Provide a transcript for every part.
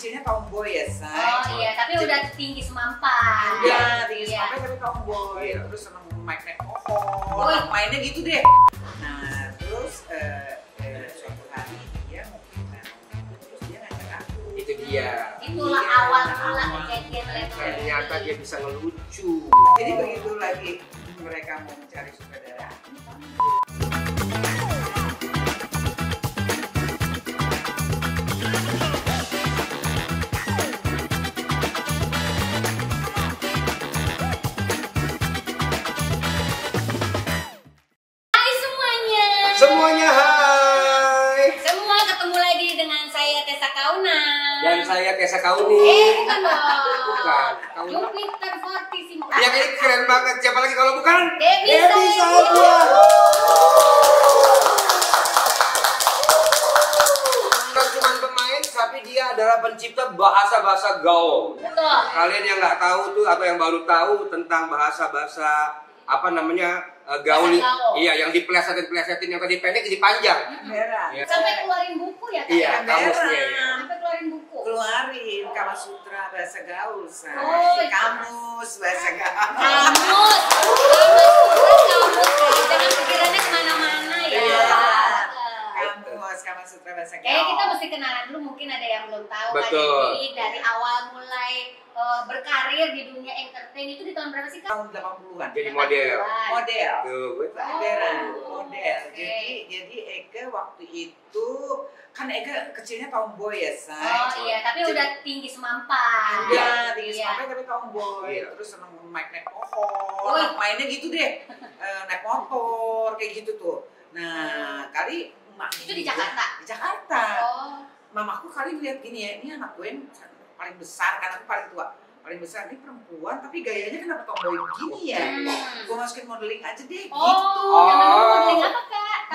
kecilnya tomboy ya, Say. Oh iya, tapi udah tinggi semampan. Iya, tinggi semampan tapi tomboy. Terus seneng naik pohon, mainnya gitu deh. Nah, terus suatu hari dia mau pindah, terus dia ngajak aku. Itu dia. Itulah awal mula kejadian level. Ternyata dia bisa ngelucu. Jadi begitu lagi mereka mau mencari sutradara. Semuanya hai. Semua ketemu lagi dengan saya Tessa Kauna. Dan saya Tessa Kauni. Bukan dong. Bukan. Kauna. Jupiter Fortissimo. Ya ini keren banget. Siapa lagi kalau bukan? Debbie saja. Bukan cuma pemain, tapi dia adalah pencipta bahasa-bahasa gaul. Betul. Kalian yang nggak tahu tuh atau yang baru tahu tentang bahasa-bahasa apa namanya gaul, iya yang diplesetin yang tadi pendek jadi panjang. Ya. Sampai keluarin buku ya Kak? Iya, kamusnya ya. Sampai keluarin buku. Keluarin Kama Sutra bahasa gaul, Say. Oh, kamus bahasa gaul. Kamus ya. Jangan pikirannya kemana-mana ya. Kamus Kama Sutra bahasa gaul. Kayaknya kita mesti kenalan dulu, mungkin ada yang belum tahu. Betul. Kan, dari awal mulai berkarir di dunia entertain itu di tahun berapa sih Kak? Tahun 80-an. Jadi model. Model. Tuh, gue tahu. Model. Okay. Jadi Eka waktu itu kan Eka kecilnya tomboy ya, Say. Oh iya, tapi udah tinggi semampan. Udah tinggi Iya. semampan tapi tomboy. Iya. Terus seneng naik pohon, mainnya gitu deh. Naik motor kayak gitu tuh. Nah, kali emak Itu di Jakarta? Di Jakarta. Oh. Mamaku kali lihat gini ya, ini anak gue yang paling besar karena aku paling tua. Paling besar ini perempuan tapi gayanya kenapa tomboy gini ya? Gue masukin modeling aja deh gitu. Modeling apa Kak?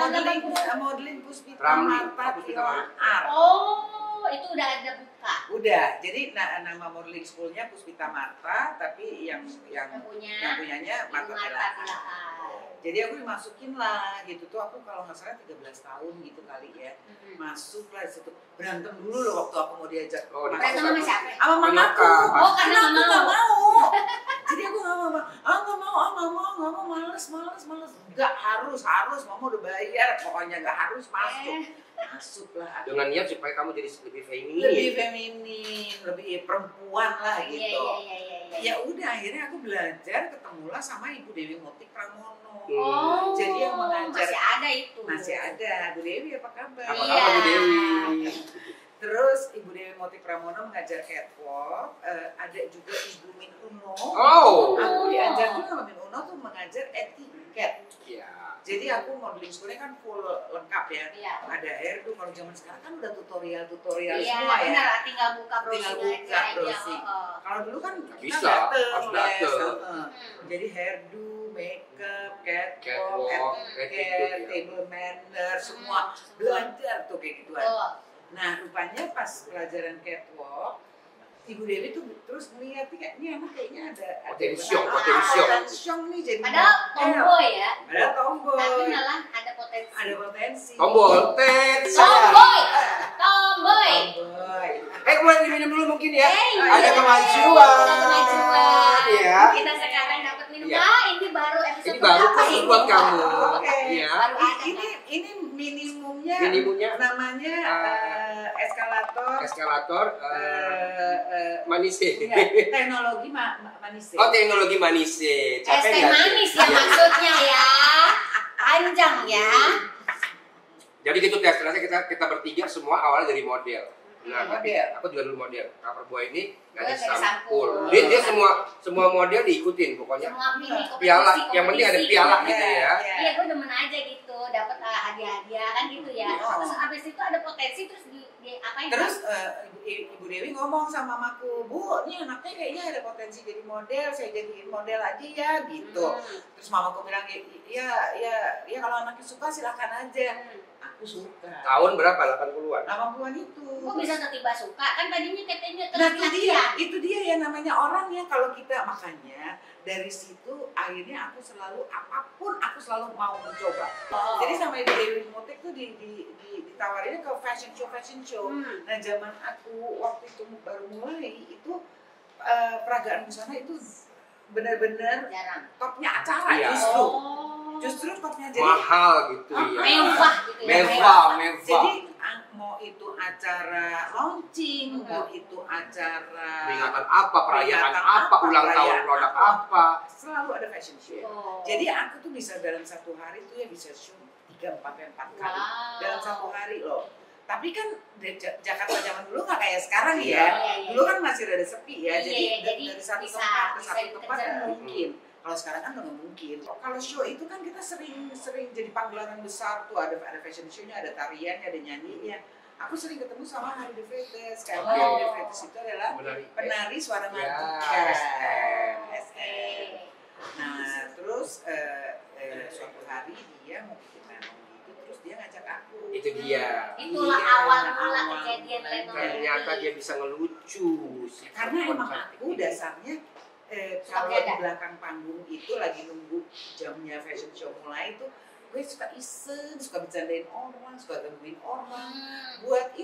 Modeling Puspita Ramli. Marta Tilaar. Oh, itu udah ada buka. Udah, jadi nama modeling schoolnya Puspita Marta, tapi yang punyanya Marta Tilaar. Jadi aku dimasukin lah gitu tuh, aku kalau nggak salah 13 tahun gitu kali ya. Masuk lah di situ. Berantem dulu loh waktu aku mau diajak. Berantem sama siapa? Sama mamaku. Oh, karena aku nggak mau. Jadi aku nggak mau, males. Nggak harus, mama udah bayar, pokoknya nggak harus masuk. Masuklah. Dengan niat supaya kamu jadi lebih feminin. Lebih feminin, lebih perempuan lah gitu. Iya. Ya udah, akhirnya aku belajar, ketemulah sama Ibu Dewi Motik Pramono. Oh, jadi yang mengajar masih ada itu. Masih ada. Bu Dewi apa kabar? Apa kabar Bu Dewi? Terus Ibu Dewi Motik Pramono mengajar catwalk. Ada juga Ibu Min Uno. Oh. Aku diajar juga sama Min Uno tuh mengajar etiket. Iya. Jadi aku modeling schoolnya kan full lengkap ya. Iya. Ada hairdo, kalau zaman sekarang kan udah tutorial Iya, semua ya. benar, tinggal buka browsing aja. browsing. Kalau dulu kan kita bisa, harus dateng. Jadi hairdo, makeup, catwalk, Catwalk, etiquette, table manner, semua belajar tuh kayak gituan. Nah, rupanya pas pelajaran catwalk, Ibu Dewi tuh terus melihat ini anak kayaknya ada potensial nih jadi. Padahal tomboy ya. Padahal tomboy. Tapi malah ada potensi. Ada potensi. Tombol Tomboy. Mulai diminum dulu mungkin ya. Ada kemajuan. Ya. Kita sekarang dapat minum. Ya. Ini baru episode Ini baru berapa khusus buat kamu. Ya. Baru ada. Ini minimumnya namanya eskalator manise. Teknologi manise. Oh, teknologi manise. Es teh manis ya maksudnya ya. Panjang ya. Jadi gitu tes kita bertiga semua awalnya dari model. Nah, aku juga dulu model. Cover boy ini gadis sampul. Dia semua model diikutin pokoknya. Semua piala, yang penting ada piala gitu ya. Iya, gue demen aja gitu, dapat hadiah-hadiah kan gitu ya. Terus abis itu ada potensi terus di apain? Terus Ibu Dewi ngomong sama mamaku, Bu, ini anaknya kayaknya ada potensi jadi model, saya jadiin model aja ya gitu. Terus mamaku bilang, ya kalau anaknya suka silahkan aja. Aku suka. Tahun berapa? 80-an? 80-an itu. Kok bisa tiba-tiba suka? Kan tadinya katanya Nah itu dia ya namanya orang ya, kalau kita makanya dari situ akhirnya aku selalu apapun aku selalu mau mencoba. Jadi sampai di Dewi Motek tuh ditawarinnya ke fashion show. Nah zaman aku waktu itu baru mulai itu peragaan busana itu benar-benar topnya acara justru topnya jadi mahal gitu ya. Mewah gitu ya. Mewah. Jadi mau itu acara launching, mau itu acara peringatan apa, perayaan apa, ulang tahun produk apa, selalu ada fashion show. Jadi aku tuh bisa dalam satu hari tuh ya bisa show 3-4 kali dalam satu hari loh. Tapi kan Jakarta zaman dulu nggak kayak sekarang ya. Dulu kan masih rada sepi ya. Jadi dari satu tempat ke satu tempat kan mungkin. Kalau sekarang kan nggak mungkin. Kalau show itu kan kita sering jadi pagelaran besar tuh, ada fashion show-nya, ada tariannya, ada nyanyinya. Aku sering ketemu sama Hari De Freitas. Karena Hari De Freitas itu adalah penari suara madu. Nah terus suatu hari dia mau bikin lenong gitu, terus dia ngajak aku. Itu dia. Itulah awal mula kejadian lenong. Ternyata dia bisa ngelucu. Karena emang aku dasarnya kalau di belakang panggung itu lagi nunggu jamnya fashion show mulai itu gue suka iseng, suka bercandain orang, suka gangguin orang buat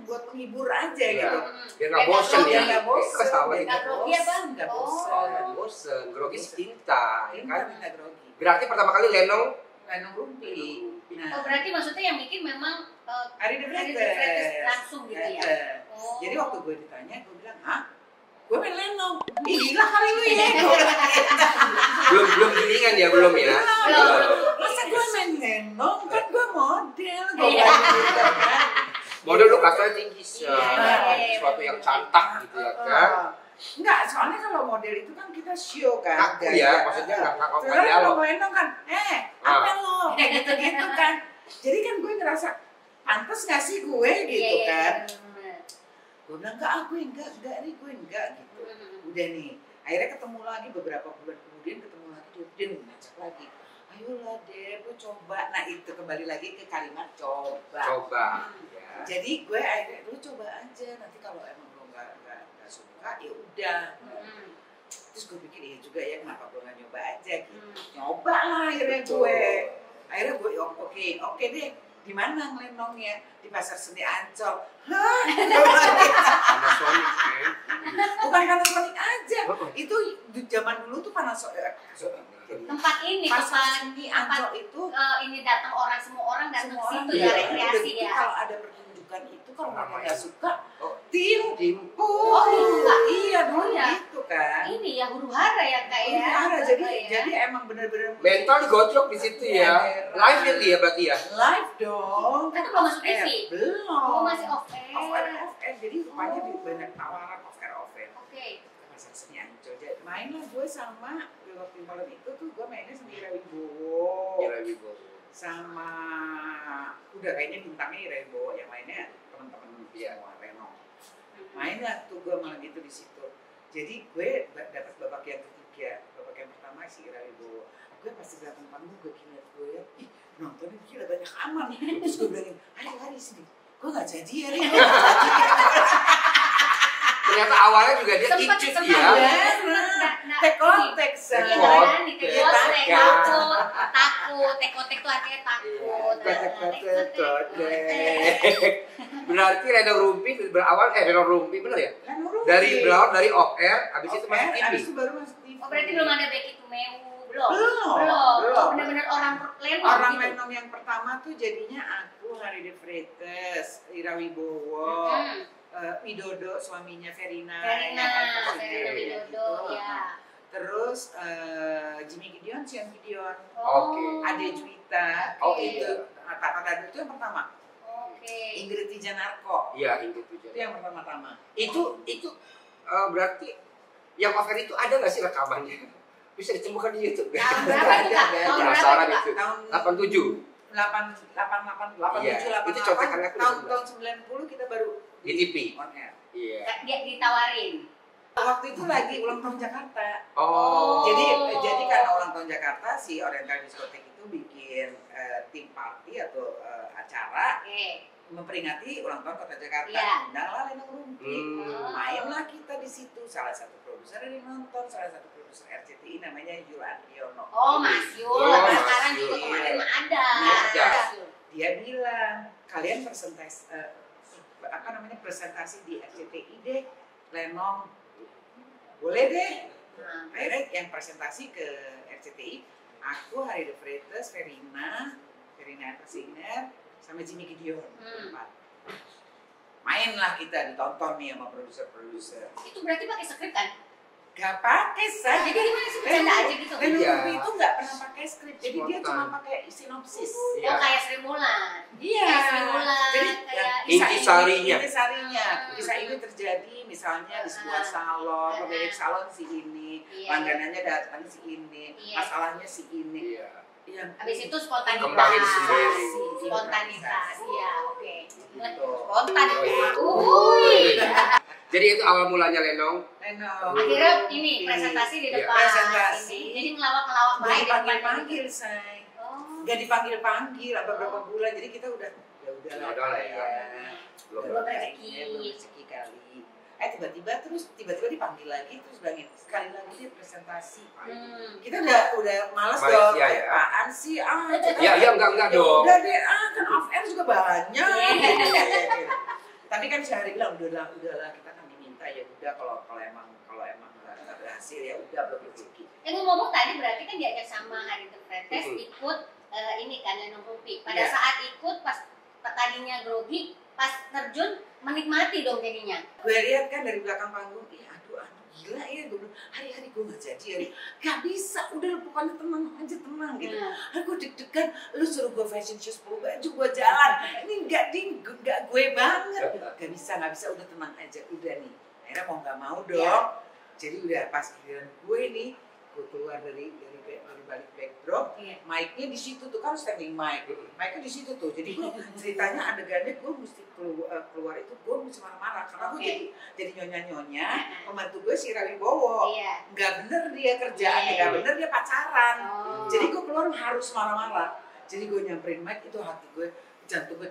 buat menghibur aja gitu. Biar nggak bosen ya. Nggak bosen. Nggak bosen. Grogi cinta. Kan nggak grogi. Berarti pertama kali lenong rumpi. Oh berarti maksudnya yang bikin memang Hari De Freitas langsung gitu ya. Jadi waktu gue ditanya, gue bilang, hah? Gue main lenong. Ih gila kali lu ya. belum gilingan ya, belum ya. Masa gue main lenong? Kan gue model. Model lu kasarnya tinggi sih. Sesuatu yang cantik gitu ya kan. Enggak, soalnya kalau model itu kan kita show kan. Kaku ya, maksudnya nggak kaku dialog. dialog. Kalau lenong kan, apa lo? Kayak gitu-gitu kan. Jadi kan gue ngerasa, pantes gak sih gue gitu kan. Gue bilang, enggak gitu. Udah nih, akhirnya ketemu lagi beberapa bulan kemudian dia ngajak lagi. Ayolah deh, lu coba. Nah itu kembali lagi ke kalimat coba. Ya. Jadi gue akhirnya, lu coba aja. Nanti kalau emang lu nggak suka, ya udah. Terus gue pikir iya juga ya, kenapa gue nggak nyoba aja gitu. Nyoba lah akhirnya gue. Akhirnya gue oke deh. Di mana ngelenongnya? Di Pasar Seni Ancol. Hah? Panasonic kan? Bukan Panasonic aja. Itu zaman dulu tuh Panasonic. Tempat ini, Pasar Seni Ancol itu ini datang semua orang datang ke situ iya, ya, rekreasi ya. Kalau ada pertunjukan itu kalau mereka nggak suka, tim. Iya dulu gitu kan. Ini ya huru-hara ya kak ya. Huru-hara, jadi emang bener-bener mental digocok di situ ya. Live ya berarti ya. Live dong. Kan belum masuk TV. Belum. Masih off air. Off air. Jadi rupanya banyak tawaran off air. Oke. Pasar Seni Ancol. Main lah gue sama waktu malam itu tuh gue mainnya sama Ira Wibowo. Sama udah kayaknya bintangnya Ira Wibowo, yang lainnya teman-teman semua Renong. Main lah tuh gue malam itu di situ. Jadi gue dapat babak yang ketiga. Babak yang pertama si Ira Wibowo. Gue pasti belakang panggung gue ngeliat gue ya, ih nontonnya gila banyak aman. Terus gue bilangin, hari sini. Gue gak jadi ya, Ri. Ternyata awalnya juga dia icut ya. Tekot, tekotek tuh artinya takut. Berarti Lenong Rumpi berawal Lenong Rumpi bener ya? Dari off air, habis itu masuk TV. Habis itu baru masuk TV. Oh berarti belum ada Becky Tumewu. Belum. Benar-benar orang lenong. Orang lenong yang pertama tuh jadinya aku, Hari De Freitas, Ira Wibowo, Widodo suaminya Verina Widodo ya. Terus Jimmy Gideon, Sian Gideon, Ade Juwita, itu Tata itu yang pertama. Ingrid Wijanarko. Iya, Ingrid Itu Wijanarko. yang pertama-tama. Itu berarti yang off air itu ada nggak sih rekamannya? Bisa ditemukan di YouTube. Tahun berapa itu kak? Penasaran itu. Tahun 87. 87, Iya, itu contekan aku. Tahun 90 kita baru di TV. On air. Iya. Dia ditawarin. Waktu itu lagi ulang tahun Jakarta. Jadi karena ulang tahun Jakarta, si Oriental Diskotek itu bikin tim party atau acara. memperingati ulang tahun Kota Jakarta. Undanglah Lenong Rumpi. Mainlah kita di situ. Salah satu produser yang nonton, salah satu produser RCTI namanya Yul Andriono. Mas Yul. Sekarang juga kemarin ada. Dia bilang, kalian presentasi di RCTI deh, Lenong. Boleh deh. Akhirnya yang presentasi ke RCTI, aku, Harry de Freitas, Verina Singer, sama Jimmy Gideon. Mainlah kita, ditonton nih sama produser-produser. Itu berarti pakai skrip kan? Gak pakai say. Jadi gimana sih, bercanda aja gitu? Lenong Rumpi itu gak pernah pakai skrip, jadi dia cuma pakai sinopsis. Kayak Sri Mulan. Iya. Sri Mulan. Jadi intisarinya. Kisah ini terjadi misalnya di sebuah salon, pemilik salon si ini, langganannya datang si ini, masalahnya si ini. Habis itu spontanitas. Kembangin sendiri. Spontanitas, iya, oke. Gitu. Spontanitas. Jadi itu awal mulanya Lenong. Akhirnya ini presentasi di depan. Presentasi. Ini. Jadi ngelawak-ngelawak Gak baik. dipanggil-panggil, say. Gak dipanggil-panggil, beberapa bulan. Jadi kita udah, ya udahlah ya. Belum rezeki kali. Tiba-tiba dipanggil lagi, terus bilangin sekali lagi dia presentasi. Kita udah malas dong. Apaan sih? Enggak dong. Udah deh, kan off air juga banyak. Tapi kan sehari bilang udahlah kita kan diminta, ya udah kalau emang nggak berhasil ya udah belum rezeki. Ngomong tadi berarti kan diajak sama Harry de Freitas ikut ini kan Lenong Rumpi. Pada saat ikut pas tadinya grogi, pas terjun menikmati dong jadinya. Gue lihat kan dari belakang panggung, aduh gila ya, gue bilang hari-hari gue nggak jadi, gak bisa, udah pokoknya tenang gitu. Aku deg-degan, lu suruh gue fashion show 10 baju, gue jalan, ini nggak gue banget, gak bisa, udah tenang aja, udah nih. Akhirnya mau nggak mau dong, jadi udah pas giliran gue nih, gue keluar dari balik backdrop, mic-nya di situ tuh kan standing mic-nya di situ tuh, jadi gue ceritanya adegannya gue mesti keluar itu gue mesti marah-marah karena gue jadi nyonya pembantu gue si Rawi Bowo, nggak bener dia kerjaannya, nggak bener dia pacaran, jadi gue keluar harus marah-marah, jadi gue nyamperin mic itu hati gue jantung gue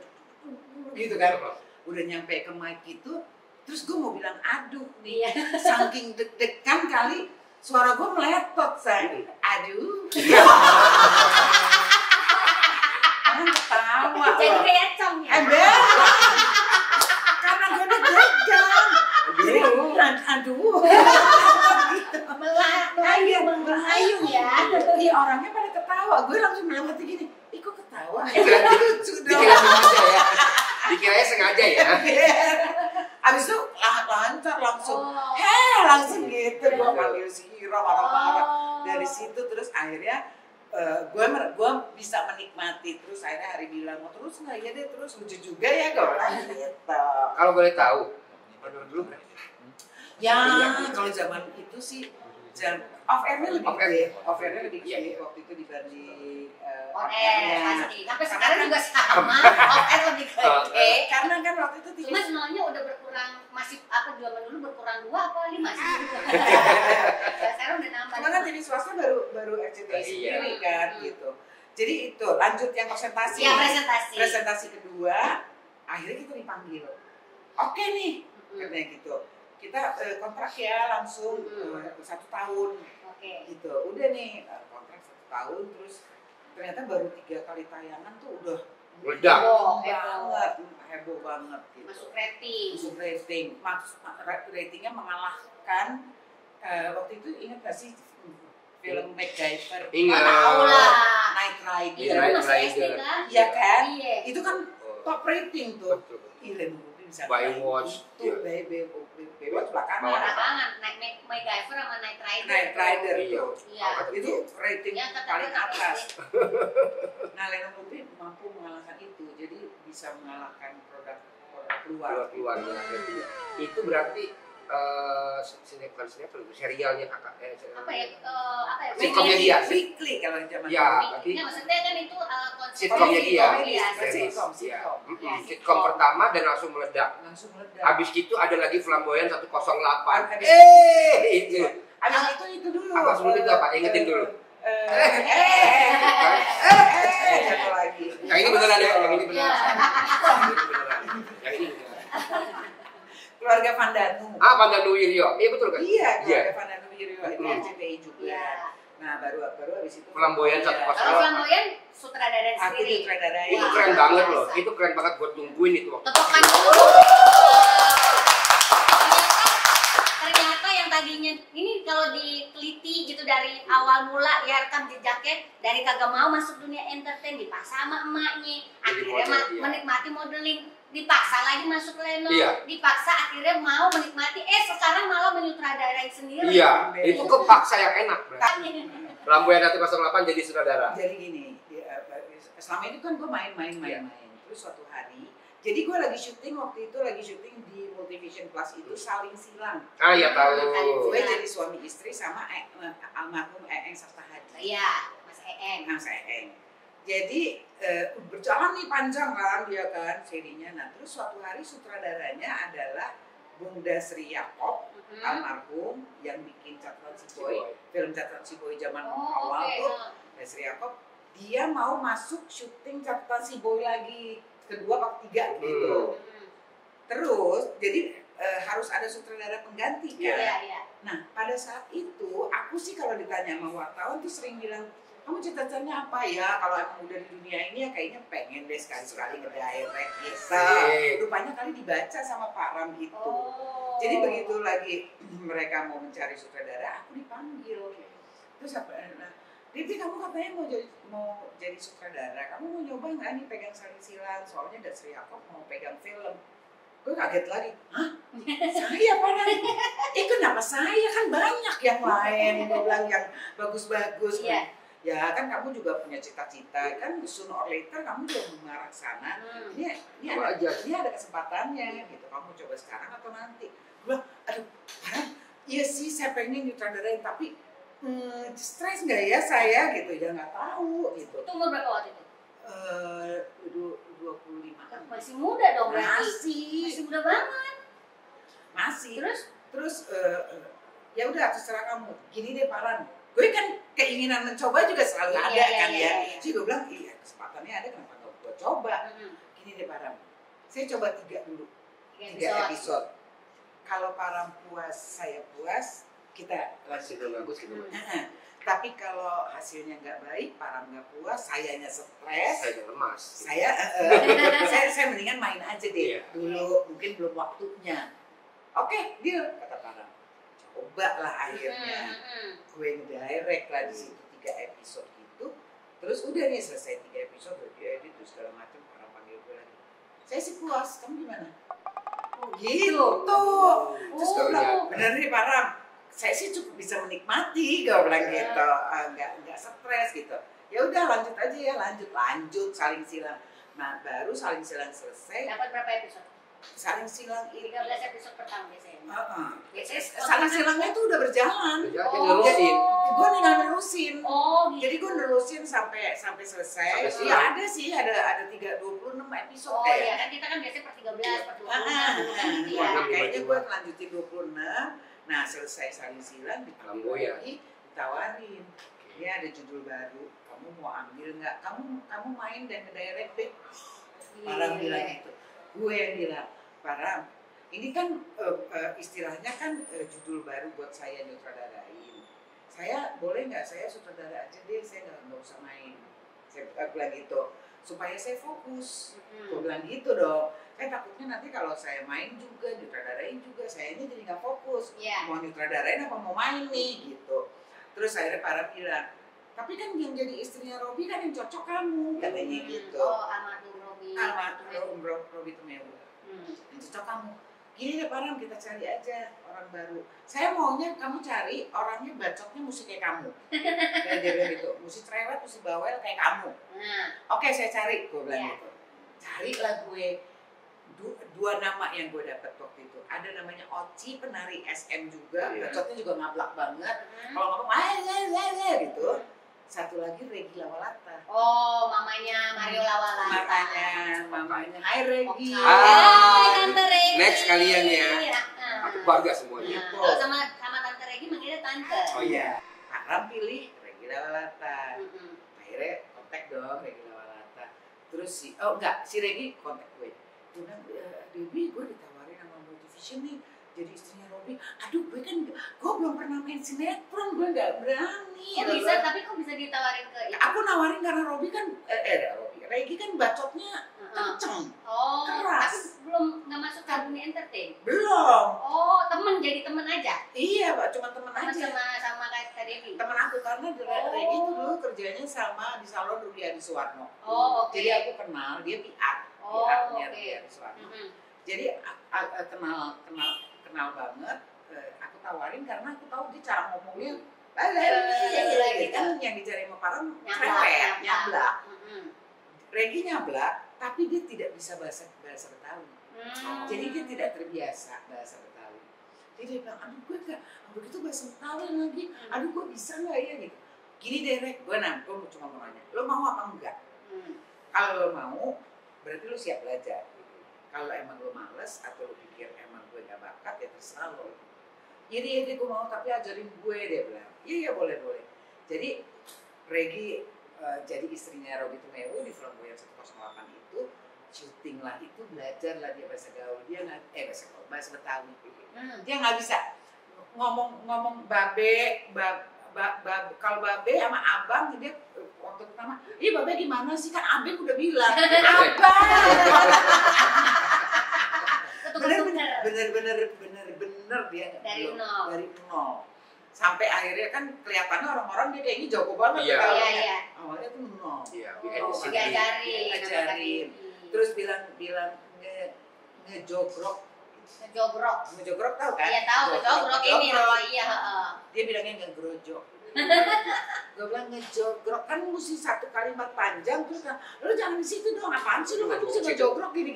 gitu kan, udah nyampe ke mic itu, terus gue mau bilang aduh nih, saking deg-degan kali. Suara gue meletot, say. Aduh. Orang ketawa. Jadi kayak cong ya? Karena gue deg-degan. Aduh. Melayu ya. Iya, orangnya pada ketawa. Gue langsung bilang hati gini, ih kok ketawa? Dikiranya sengaja ya. Abis itu lancar langsung, langsung gitu. Gue panggil si Hiro marah-marah. Dari situ terus akhirnya gue bisa menikmati. Terus akhirnya Hari bilang, mau terus nggak? Ya deh, terus lucu juga ya gue bilang gitu. Kalau boleh tahu, dulu ya kalau zaman itu sih off-airnya lebih gede. Off-airnya lebih gede waktu itu dibanding pasti. Sampai sekarang juga sama. Off-air lebih gede. Karena kan waktu itu cuma semuanya udah berkurang, masih zaman dulu berkurang 2 apa 5 sih? Sekarang udah nambah. Karena kan TV swasta baru RCTI sendiri kan gitu. Jadi itu lanjut yang presentasi. Presentasi kedua, akhirnya kita dipanggil. Oke nih, katanya gitu. Kita kontrak ya langsung 1 tahun. Gitu. Udah nih kontrak 1 tahun, terus ternyata baru 3 kali tayangan tuh udah heboh banget gitu. Masuk rating. Ratingnya mengalahkan waktu itu, ingat gak sih film MacGyver? Ingat. Night Rider. Iya kan? Itu kan top rating tuh. Bisa Baywatch. Itu Baywatch belakangan. MacGyver sama Night Rider. Night Rider itu. Iya. Itu rating paling atas. Nah, Lenong Rumpi mampu mengalahkan itu. Jadi bisa mengalahkan produk luar. Itu berarti serialnya kakak sitkomnya dia weekly kalau zaman maksudnya kan itu sitkomnya dia sitkom pertama dan langsung meledak. Habis itu ada lagi Flamboyan 108. Itu dulu apa sebelum itu apa? Ingetin dulu. Satu lagi. Yang ini beneran ya, yang ini beneran. Yang ini beneran. Keluarga Vandanu. Van Danu Wiryo. Iya betul kan? Iya, keluarga Vandanu Wiryo itu RCTI juga. Iya. Nah, baru habis itu Flamboyan satu pas. Kalau Flamboyan sutradara aku sendiri. sutradara. Itu keren banget loh. Itu keren banget buat nungguin itu waktu. Tepokan dulu. Ternyata yang tadinya ini kalau diteliti gitu dari awal mula ya rekam jejaknya dari kagak mau masuk dunia entertain dipaksa sama emaknya, akhirnya menikmati modeling, dipaksa lagi masuk Leno, dipaksa akhirnya mau menikmati, sekarang malah menyutradarai sendiri. Iya, itu kepaksa yang enak. Flamboyan 108 jadi sutradara. Jadi gini, selama ini kan gue main. Terus suatu hari, jadi gue lagi syuting waktu itu di Multivision Plus itu Saling Silang. Iya tahu. Gue jadi suami istri sama almarhum Eeng Sarta Hadi. Iya, Mas Eeng. Jadi berjalan nih panjang kan dia kan serinya. Nah terus suatu hari sutradaranya adalah Bung Dasri Yaakob, almarhum yang bikin Catatan Si Boy, film Catatan Si Boy zaman awal tuh. Dasri Yaakob dia mau masuk syuting Catatan Si Boy lagi kedua atau ketiga gitu. Terus jadi harus ada sutradara pengganti kan. Iya. Nah pada saat itu aku sih kalau ditanya sama wartawan tuh sering bilang, kamu cita-citanya apa ya? Kalau emang udah di dunia ini ya kayaknya pengen deh sekali-sekali ngedirect gitu. Rupanya kali dibaca sama Pak Ram itu. Jadi begitu lagi mereka mau mencari sutradara, aku dipanggil. Terus apa? Bibi kamu katanya mau jadi sutradara, kamu mau nyoba nggak nih pegang Saling Silang? Soalnya Dasri Yaakob mau pegang film. Gue kaget lagi, hah? Saya Pak? Kenapa saya? Kan banyak yang lain, gue bilang yang bagus-bagus. Iya. Ya kan kamu juga punya cita-cita, kan sooner or later kamu juga mengarah ke sana. Ini ada kesempatannya gitu. Kamu coba sekarang atau nanti? Gue bilang, aduh, iya sih saya pengen nyutradarain, tapi stres nggak ya saya gitu? Ya nggak tahu gitu. Itu umur berapa waktu itu? 25. Masih muda dong berarti. Masih muda banget. Masih. Terus ya udah terserah kamu. Gini deh Pak Ran. Gue kan keinginan mencoba juga selalu ada kan ya. Jadi gue bilang, iya kesempatannya ada, kenapa nggak gue coba? Gini deh Pak Ram, saya coba 3 dulu, 3 episode. Kalau Pak Ram puas, saya puas, kita hasilnya bagus gitu. Tapi kalau hasilnya nggak baik, Pak Ram nggak puas, sayanya stres, saya lemas. Saya mendingan main aja deh dulu, mungkin belum waktunya. Oke, deal, kata Pak Ram. Coba lah akhirnya gue ngedirect lah di situ 3 episode gitu. Terus udah nih selesai 3 episode, udah diedit terus segala macam, orang panggil gue lagi. Saya sih puas, kamu gimana? Gitu. Terus gue bilang, bener nih Pak Ram, saya sih cukup bisa menikmati, gue bilang gitu, nggak stres gitu. Ya udah lanjut aja ya, lanjut Saling Silang. Nah baru Saling Silang selesai. Dapat berapa episode? Saling Silang ini 13 episode pertama biasanya. Saling Silangnya itu udah berjalan. Nerusin. Gue nerusin. Gitu. Jadi gue nerusin sampai selesai. Iya ada sih, ada 26 episode. Iya kan kita kan biasanya per 13, per 20. Kayaknya gue lanjutin 26. Nah selesai Saling Silang ditawarin. Ini ada judul baru. Kamu mau ambil nggak? Kamu main dan ngedirect deh. Parang bilang gitu. Gue yang bilang, Pak Ram, ini kan istilahnya kan judul baru buat saya nyutradarain. Saya boleh nggak saya sutradara aja deh, saya nggak usah main. Saya bilang gitu, supaya saya fokus. Gue bilang gitu dong. Saya takutnya nanti kalau saya main juga, nyutradarain juga, sayanya jadi nggak fokus. Mau nyutradarain apa mau main nih gitu. Terus akhirnya Pak Ram bilang, tapi kan yang jadi istrinya Robi kan yang cocok kamu, katanya gitu. Almarhum Robi Tumewu. Yang cocok kamu. Gini deh Pak Ram, kita cari aja orang baru. Saya maunya kamu cari orangnya bacotnya mesti kayak kamu. Dan dia bilang gitu, mesti cerewet, mesti bawel kayak kamu. Oke, saya cari, gue bilang gitu. Carilah gue 2 nama yang gue dapat waktu itu. Ada namanya Oci, penari SM juga, bacotnya juga ngablak banget. Kalau ngomong gitu. Satu lagi Regi Lawalata. Mamanya Mario Lawalata. Mamanya. Hai Regi. Hai Tante Regi. Next kalian ya. Aku keluarga semuanya. Kalau sama Tante Regi manggilnya Tante. Oh iya. Pak Ram pilih Regi Lawalata. Terus si Regi kontak gue. Dia bilang, Debbie, gue ditawarin sama Multivision nih jadi istrinya Robby. Aduh, gue belum pernah main sinetron, gue nggak berani. Kok bisa, tapi kok bisa ditawarin ke itu? Aku nawarin karena Robby kan, Regi kan bacotnya kenceng, keras. Tapi belum nggak masuk ke dunia entertain? Belum. Oh, jadi temen aja? Iya, Pak, cuma temen aja. Sama kayak Kak Debbie? Temen aku, karena Regi itu dulu kerjanya sama di salon Rudi Adi Suwarno. Oh, oke. Jadi aku kenal, dia PR. PR-nya Rudi Adi Suwarno. Jadi kenal banget. Aku tawarin karena aku tahu dia cara ngomongnya kan yang dicari sama Param cerewet, nyablak. Regi nyablak, tapi dia tidak bisa bahasa Betawi. Jadi dia tidak terbiasa bahasa Betawi. Jadi dia bilang, aduh gue gak, begitu bahasa Betawi lagi, aduh gue bisa gak ya gitu. Gini deh Rek, gue cuma mau nanya, lo mau apa enggak? Kalau lo mau, berarti lo siap belajar. Kalau emang lo males atau lo pikir emang gue gak bakat, ya terserah lo. Jadi gue mau, tapi ajarin gue, dia bilang. Iya boleh. Jadi Regi jadi istrinya Robby Tumewu di film Boyan 108 itu, syuting lah itu, belajar lah dia bahasa gaul. Dia nggak bahasa Betawi. Dia nggak bisa ngomong babe, kalau babe sama abang dia waktu pertama, ih babe gimana sih, kan abang udah bilang abang. bener dia dari nol. Sampai akhirnya kan kelihatannya orang-orang dia kayaknya jago banget. Iya. Awalnya tuh nol. Iya, diajarin. Terus bilang ngejogrok tahu kan? Iya tahu, ngejogrok ini loh, iya. Dia bilangnya ngegrojok. Gue bilang ngejogrok kan mesti satu kalimat panjang, terus kan lu jangan di situ dong, apaan sih lu kan mesti ngejogrok gini.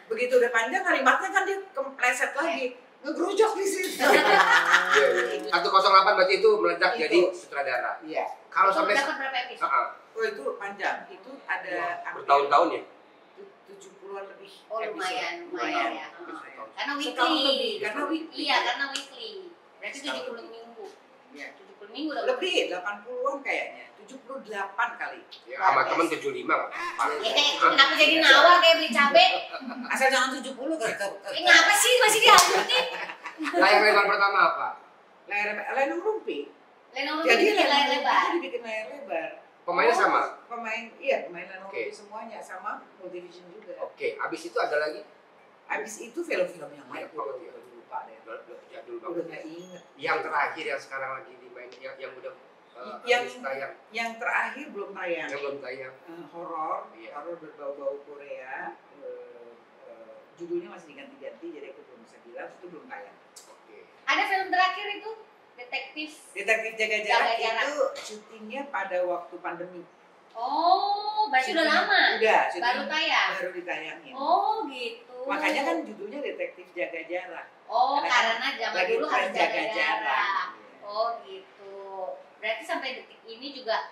Begitu udah panjang kalimatnya kan dia kepleset lagi. Ngegrojok di situ. 108 berarti itu meledak jadi sutradara. Iya. Kalau sampai dapat berapa episode? Oh itu panjang. Itu ada bertahun-tahun ya? 70-an lebih. Oh lumayan ya. Karena weekly. Iya, karena weekly. Berarti 70 minggu. Iya. 70 minggu udah lebih, 80-an kayaknya. 78 kali. Ya, sama temen 75 kan? Kenapa jadi nawar kayak beli cabe? Asal jangan 70 kan. Ngapa sih masih dianggutin? Layar lebar pertama apa? Layar rumpi. Jadi layar lebar. Jadi dibikin layar lebar. Pemainnya sama? Pemain layar rumpi semuanya sama Multivision juga. Oke, abis itu ada lagi? Abis itu film-film yang lain. Lupa deh. Jadul banget. Udah nggak inget. Yang terakhir yang sekarang lagi dimain, yang udah yang terakhir belum tayang. Yang belum tayang. Horor berbau-bau Korea. Judulnya masih diganti-ganti, jadi aku belum bisa bilang, itu belum tayang. Oke. Ada film terakhir itu detektif jaga jarak itu syutingnya pada waktu pandemi. Oh, berarti udah lama. Udah, baru tayang. Baru ditayangin. Oh, gitu. Makanya kan judulnya detektif jaga jarak. Oh, karena zaman dulu harus jaga jarak. Iya. Oh, gitu. Berarti sampai detik ini juga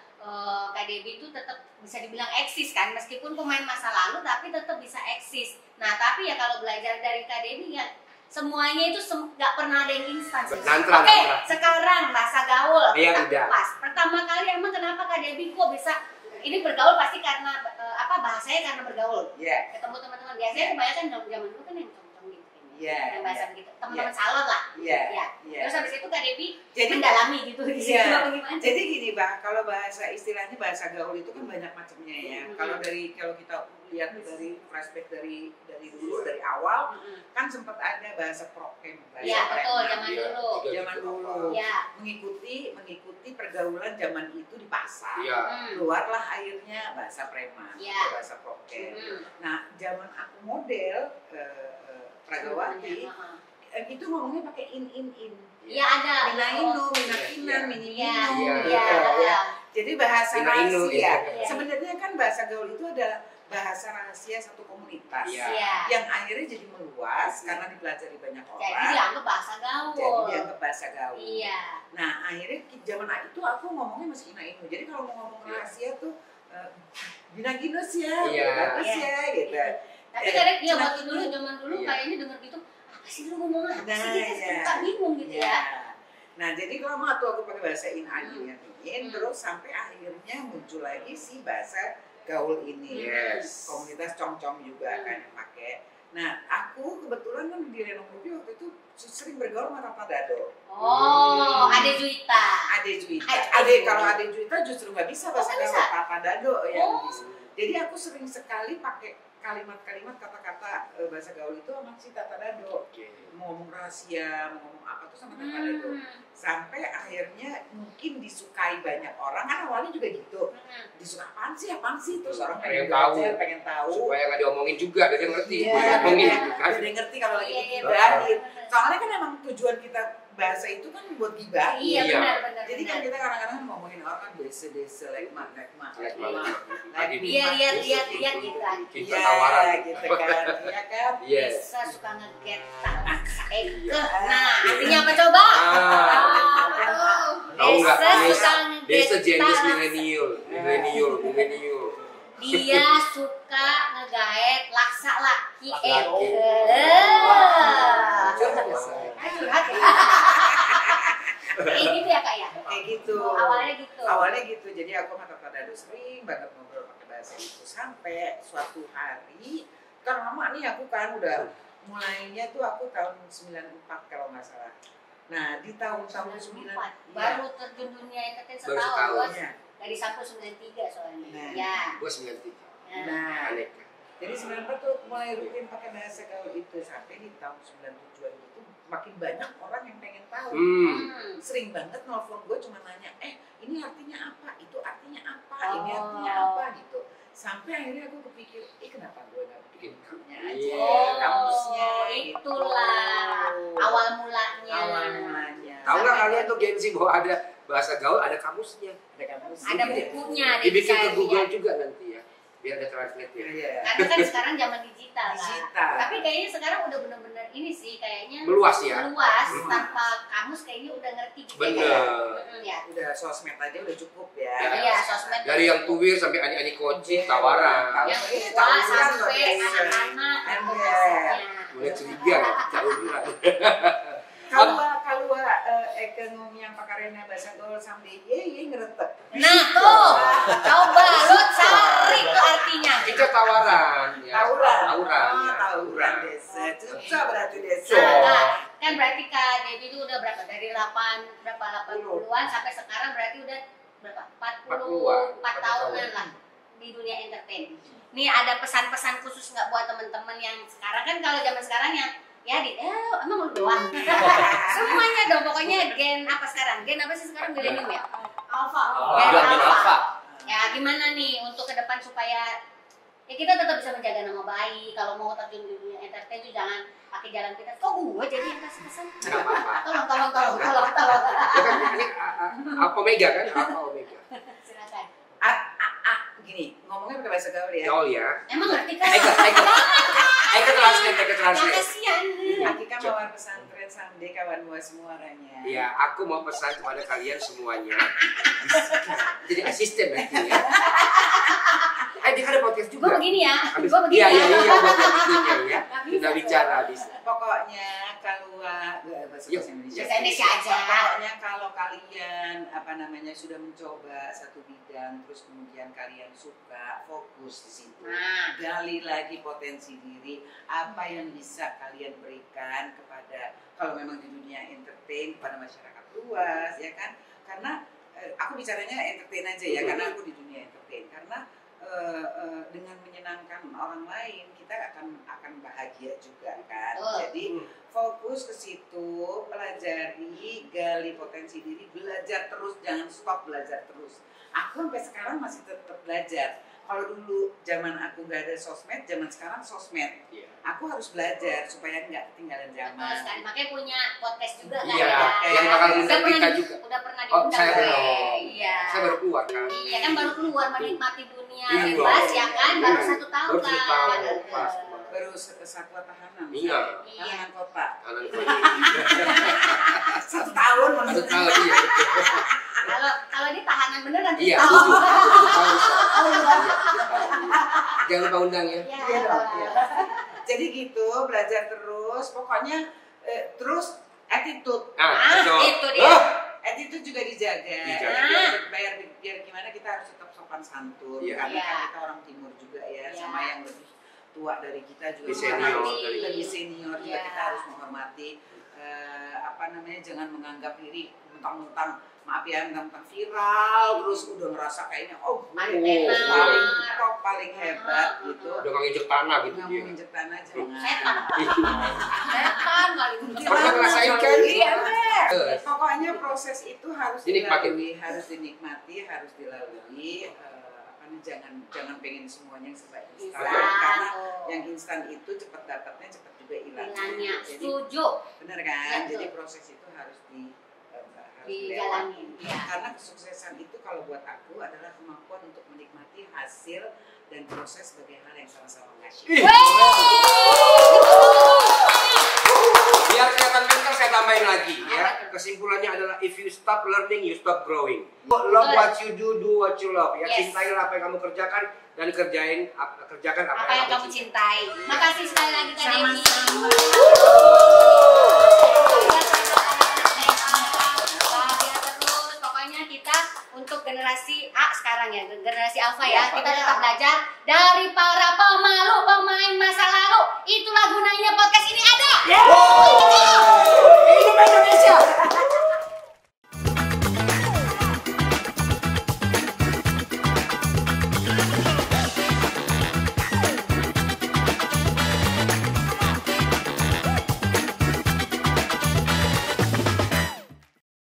Kak Debbie itu tetap bisa dibilang eksis kan, meskipun pemain masa lalu tapi tetap bisa eksis. Nah, tapi ya kalau belajar dari Kak Debbie ya semuanya itu nggak pernah ada yang instan. Oke, sekarang bahasa gaul kita kupas. Pertama kali emang kenapa Kak Debbie kok bisa ini bergaul, pasti karena bahasanya karena bergaul. Ketemu teman-teman biasanya kebanyakan zaman dulu kan yang congcong gitu. Yang bahasa begitu. Teman-teman salon lah. Terus habis itu Kak Debbie mendalami gitu di situ bagaimana? Jadi gini, Bang, kalau bahasa istilahnya bahasa gaul itu kan banyak macamnya ya. Kalau kita lihat dari flashback dari dulu, dari awal kan sempat ada bahasa prokem, betul, zaman dulu. Mengikuti pergaulan zaman itu di pasar. Keluarlah akhirnya bahasa preman, bahasa prokem. Nah, zaman aku model Pragawati itu ngomongnya pakai in. Iya, ada. Minakinan, minimino. Jadi bahasa Ina rahasia. Sebenarnya kan bahasa gaul itu adalah bahasa rahasia satu komunitas yang akhirnya jadi meluas karena dipelajari banyak orang. Jadi dianggap bahasa gaul. Iya. Nah, akhirnya zaman itu aku ngomongnya masih ina-inu. Jadi kalau mau ngomong rahasia tuh binaginos ya, bagus ya gitu. Tapi kadang waktu dulu, zaman dulu kayaknya denger gitu, apa sih lu ngomong apa sih, kita suka bingung gitu ya. Nah, jadi lama tuh aku pakai bahasa in, terus sampai akhirnya muncul lagi si bahasa gaul ini. Yes. Komunitas cong-cong juga kan yang pakai. Nah, aku kebetulan kan di Lenong Rupi waktu itu sering bergaul sama Tata Dado. Oh, Ade Juwita. Kalau Ade Juwita justru nggak bisa bahasa gaul, Tata Dado yang bisa. Jadi aku sering sekali pakai kalimat-kalimat kata-kata bahasa gaul itu sama si Tata Dado. Mau ngomong rahasia, mau ngomong apa tuh sama Tata Dado. Sampai akhirnya mungkin disukai banyak orang, kan awalnya juga gitu. Disuka apaan sih terus orang pengen belajar, pengen tahu. Supaya nggak diomongin juga, dia ngerti. Dia ngerti kalau lagi digibahin. Soalnya kan emang tujuan kita bahasa itu kan buat gibahin. Iya, benar. Jadi kan kita kadang-kadang ngomongin orang desa-desa, lekmak. Lihat gitu kan. Kita tawaran. Gitu kan. Iya kan? Desa suka ngegetak Nah, artinya apa coba? Desa suka ngegetak. Desa jenis milenial. Dia suka ngegaet laksa laki. Kayak gitu ya kak ya? Kayak gitu. Awalnya gitu. Jadi aku sama Tata Dado sering banget ngobrol pakai bahasa itu sampai suatu hari kan lama nih aku kan udah mulainya tuh aku tahun 94 kalau nggak salah. Nah di tahun 94 baru terjun dunia entertain setahun. Dari Sampul 93 soalnya. Nah, ya. Gue 93. Nah, jadi 94 tuh mulai rutin pakai bahasa gaul itu sampai di tahun 97 itu makin banyak orang yang pengen tahu. Sering banget nelfon gue cuma nanya, ini artinya apa? Itu artinya apa? Ini artinya apa? Gitu. Sampai akhirnya aku kepikir, kenapa gue gak bikin aja kamusnya? Itulah awal mulanya. Tahu nggak kalian tuh Gen Z bahwa ada bahasa gaul, ada kamusnya. Ada bukunya. Dibikin ke Google juga nanti ya, biar ada translate-nya. Karena kan sekarang zaman digital. Tapi kayaknya sekarang udah benar-benar ini sih kayaknya meluas ya. Tanpa kamus kayaknya udah ngerti juga. Bener. Ya. Udah sosmed aja udah cukup ya. Iya, sosmed. Dari yang tuwir sampai ani-ani koci, tawaran. Yang tua sampai anak-anak. Mulai curiga, tawaran. Kalau ngomong yang pakarena bahasa gaul sampai ye ngeretek. Nah tuh, coba lu cari tuh artinya. Itu tawaran. Tawuran desa. Susah berarti desa. Kan berarti Kak Debbie itu udah berapa? Dari 80-an sampai sekarang berarti udah berapa? 44 tahunan lah di dunia entertain. Nih ada pesan-pesan khusus nggak buat teman-teman yang sekarang kan kalau zaman sekarang yang emang lu doang. Semuanya dong, pokoknya gen apa sekarang? Gen apa sih sekarang milenium ya? Alpha. Ya gimana nih untuk ke depan supaya kita tetap bisa menjaga nama baik. Kalau mau terjun di dunia entertain itu jangan pakai jalan kita. Kok gue jadi yang kasih pesan? Tolong. Ini Omega kan? Omega. Silakan. Gini, ngomongnya pakai bahasa gaul ya. Gaul ya. Emang ngerti kan? Ayo translate. Kasihan. Akika mawar pesantren samde kawan mua semua orangnya. Iya, aku mau pesan kepada kalian semuanya. Jadi asisten nanti ya. Dia ada podcast juga. Gue begini ya. Iya, buat yang itunya ya. Kita bicara bisa. Pokoknya kalau bahasa Indonesia aja. Pokoknya kalau kalian sudah mencoba satu bidang, terus kemudian kalian suka, fokus di situ. Gali lagi potensi diri, apa yang bisa kalian berikan kepada kalau memang di dunia entertain kepada masyarakat luas, ya kan? Karena aku bicaranya entertain aja ya, karena aku di dunia entertain. Karena dengan menyenangkan orang lain kita akan bahagia juga kan. Jadi fokus ke situ, pelajari, gali potensi diri, belajar terus, jangan stop belajar terus. Aku sampai sekarang masih tetap belajar. Kalau dulu zaman aku nggak ada sosmed, zaman sekarang sosmed. Aku harus belajar supaya nggak ketinggalan zaman. Makanya punya podcast juga kan? Iya, yang bakal undang kita juga. Udah pernah diundang. Saya baru keluar kan? Iya kan baru keluar menikmati dunia bebas ya kan? Baru 1 tahun kan? Baru satu tahanan. Iya. Tahanan kota. 1 tahun maksudnya. 1 tahun iya. Kalau di tahanan beneran. Iya, 7 tahun. Jangan lupa undang ya. Jadi gitu, belajar terus, pokoknya terus attitude. Itu dia. attitude juga dijaga. Biar gimana kita harus tetap sopan santun. Karena kan kita orang timur juga ya, sama yang lebih tua dari kita juga lebih senior juga kita harus menghormati. Jangan menganggap diri mentang-mentang, maaf ya, mentang-mentang viral terus udah ngerasa kayaknya paling top, paling hebat gitu. Udah nginjek tanah gitu. Nginjek tanah jangan. Setan paling pernah ngerasain kan? Pokoknya proses itu harus dilalui, harus dinikmati, harus dilalui. Jangan pengen semuanya yang serba instan, karena yang instan itu cepat dapatnya, cepat juga hilangnya. Setuju. Bener kan? Jadi proses itu harus dijalani. Karena kesuksesan itu kalau buat aku adalah kemampuan untuk menikmati hasil dan proses sebagai hal yang sama-sama ngasih. Biar kelihatan pintar saya tambahin lagi ya. Kesimpulannya adalah if you stop learning, you stop growing. Love what you do what you love. Ya, cintailah apa yang kamu kerjakan dan kerjakan apa yang kamu cintai. Makasih sekali lagi Kak Devi. Terus pokoknya kita untuk generasi A sekarang ya, generasi Alpha ya, kita tetap belajar dari para pemain masa lalu. Itulah gunanya podcast ini ada.